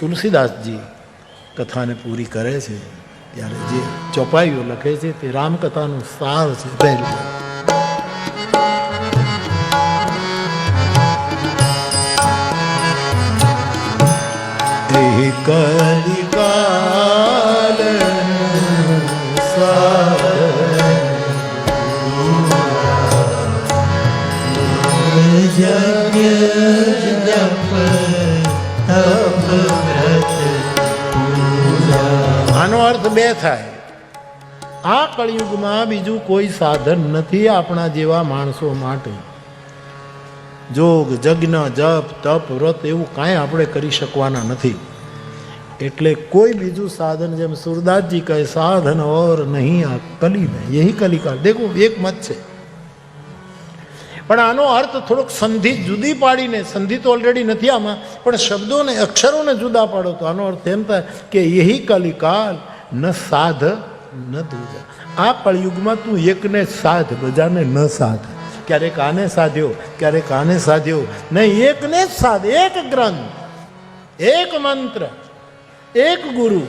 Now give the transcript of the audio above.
તુલસીદાસજી કથાને પૂરી કરે છે ત્યારે જે ચોપાઈઓ લખે છે તે રામકથાનું સાર છે. પહેલું કલિકાલ આનો અર્થ બે થાય. આ કળિયુગમાં બીજું કોઈ સાધન નથી આપણા જેવા માણસો માટે. જોગ જગ્ન જપ તપ વ્રત એવું કાંઈ આપણે કરી શકવાના નથી. એટલે કોઈ બીજું સાધન, જેમ સુરદાસજી કહે સાધન ઓર નહીં આ કલી में यही कलिकाल. देखो એક મત છે, પણ આનો અર્થ થોડોક સંધિ જુદી પાડીને, સંધિ તો ઓલરેડી નથી આમાં, પણ શબ્દોને અક્ષરોને જુદા પાડો તો આનો અર્થ એમ થાય કે યહી કલિકાલ ન સાધ ન દૂજા. આ કળિયુગમાં તું એકને સાધ, બજાને ન સાધ. ક્યારેક આને સાધ્યો, ક્યારેક આને સાધ્યો નહીં, એકને જ સાધ. એક ગ્રંથ, એક મંત્ર, એક ગુરુ,